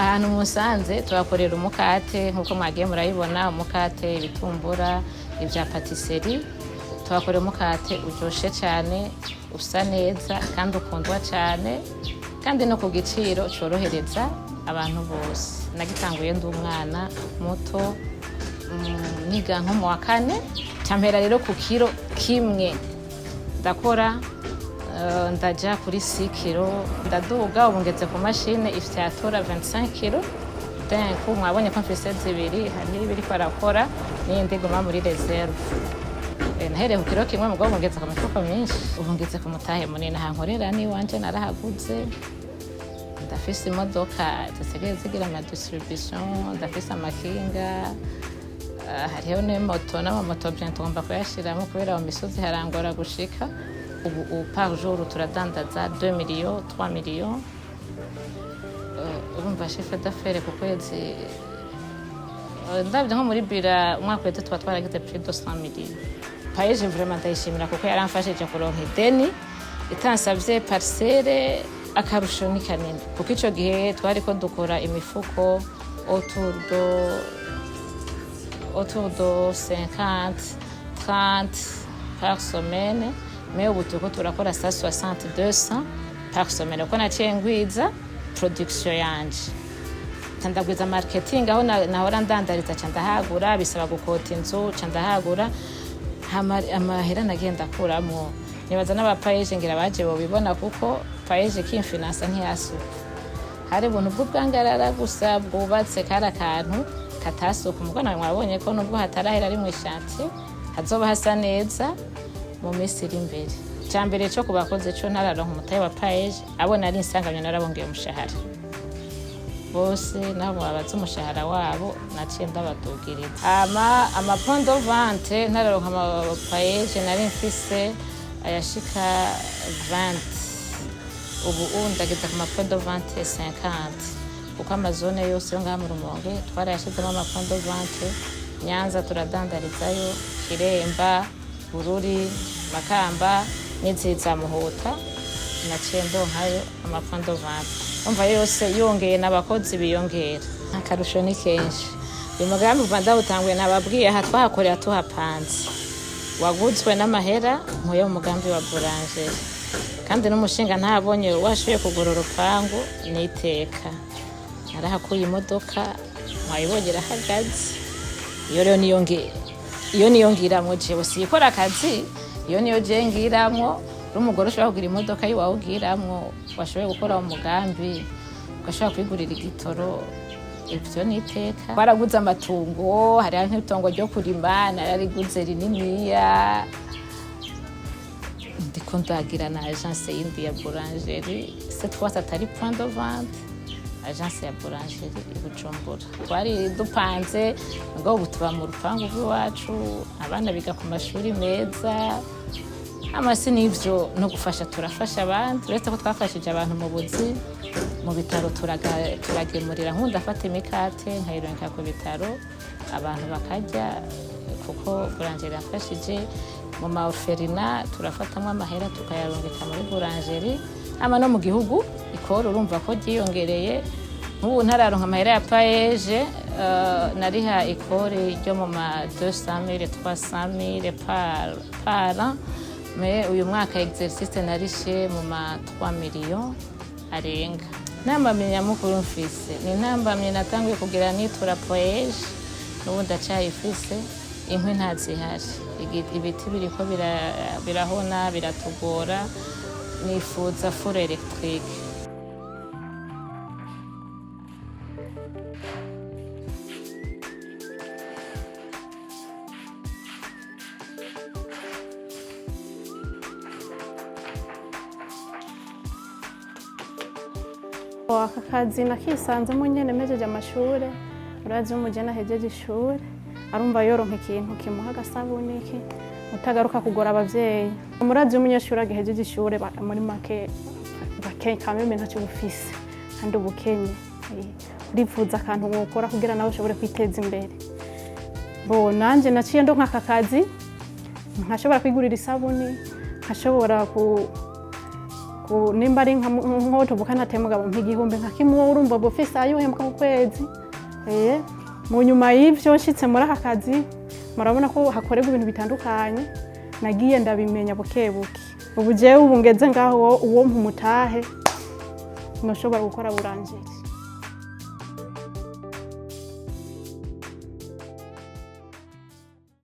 ahantu musanze turakorera umukate nkuko mwagiye murayibona umukate ibitumbura ibya patisserie turakorera umukate uryoshe cyane usa neza kandi ukundwa cyane kandi no ku giciro cyorohereza abantu bose nagitanguye ndi umwana muto niga nko mu wa 4 campera rero ku kiro kimwe ndakora ndaja kuri 6 kilo ndaduga ubu ngeze ku mashine ifyatura 25 kilo donc mwabonye ko mfise zibiri hari ibiri parakora n'indi guma muri reserve nahere ku kiro kimwe mugabo ngeze ku mifuko myinshi ubu ngeze ku mutahe munini hankorera ni wanje narahaguze ndafise imodoka zisigaye zigira ama distribution ndafise amakinga hariho n'imoto n'amamoto byinshi tugomba kuyashiramo kubera mu misozi harangora gushika ubu par jour turadandaza 2 millions 3 millions urumva chiffre d'affaires ku kwezi ndabyo nko muri bira umwaka wese tuba twaragize plus de 100 millions paeje vraiment ndayishimira kuko yaramfashije kuronka ideni itansavye parcelle akarusho ni kanini kuko ico gihe twari ko dukora imifuko autour de 50 30 par semaine mais ubu turiko turakora 160 200 par semaine ko naciye ngwiza production yanje ndagwiza marketing aho nahora ndandariza ca ndahagura bisaba gukota inzu ca ndahagura amahera nagenda kuramo nibaza n'abapayeje ngira baje bo bibona kuko payeje kimfinansa ntiyasuka hari ubuntu bw'ubwangarara gusa bwubatse kara kantu katasuka umugana mwabonye ko nubwo hatarahera ari mu ishati hazoba hasa neza mu minsi iri imbere cyambere cyo kubakoze cyo nararonka umutaye wa paeje abona ari insanganywe narabongeye umushahara bose nabo babaza umushahara wabo naciye ndabadugiriza ama point de vente nararonka ama paeje nari mfise ayashika 20 ubu ndageza ku ma point de vente 50 kuko amazone yose yo ngaha mu Rumonge twarayashizemo ama point de vente Nyanza turadandarizayo Kiremba Bururi Makamba n'inziza Muhuta naciye ndonkayo ama point de vente umva yose yongeye n'abakozi biyongera akarusho ni kenshi uyu mugambi Rwanda utanguye nababwiye aha twahakorera tuhapanze waguzwe n'amahera muyo mugambi wa boulangerie kandi n'umushinga ntabonye washoye kugura urupangu n'iteka narahakuye imodoka mwayibogera hagaze iyo rero niyongiramwo jewe sikora akazi iyo niyo jengiramwo n'umugore ushobora kugira imodoka yiwawugiramwo washoboye gukora umugambi ugashobora kwigurira igitoro ibyo niteka baraguze amatungo hari nk'itongo ryo kurima narariguze rininiya ndiko ndagira na agence yindi ya boulangerie cette fois atari point de vente agence ya boulangerie i Bujumbura twari dupanze ngo butuba mu rupangu rw'iwacu abana biga ku mashuri meza amasi nivyo no gufasha turafasha abantu uretse ko twafashije abantu mu buzi mu bitaro turagemurira nkunda afata imikate nkayironka ku bitaro abantu bakarya kuko boulangerie yafashije mu maoferina turafatamwe amahera tukayarungika muri boulangerie ama no mu gihugu ikora urumva ko ryiyongereye nk'ubu ntararonka amahera ya paeje nariha ikore ryo mu ma 200,000 300,000 par an mais uyu mwaka exercice narishe mu ma 3 millions arenga nambamye mukuru mfise ni nambamye natanguye kugira nitura paeje n'ubu ndacyayifise inkwi ntazihari ibiti biriko birahona biratugora nifuza four electrique aka kazi nakisanzemo nyene mejeje amashure urazi umujene ahejeje ishure arumva yoronka ikintu kimuha agasabuni iki utagaruka kugora abavyeyi umurazi w'umunyeshuri agejeje ishure muri make kameme ntacyo bufise kandi ubukenye urifuza akantu wokora kugira nawe ushobore kwiteza imbere bo nanje naciye ndonka aka kazi nkashobora kwigurira isabuni nkashobora nimba ari nko tuvuka ntatemugabo nk'igihumbi nka kimwe urumva bufise ayo uhembwa ku kwezi. Mu nyuma y'ivyo nshitse muri aka kazi murabona ko hakorerwa ibintu bitandukanye, nagiye ndabimenya bukebuke. Ubu jewe ubu ngeze ngaho uwo mpumutahe noshobora gukora burangiye.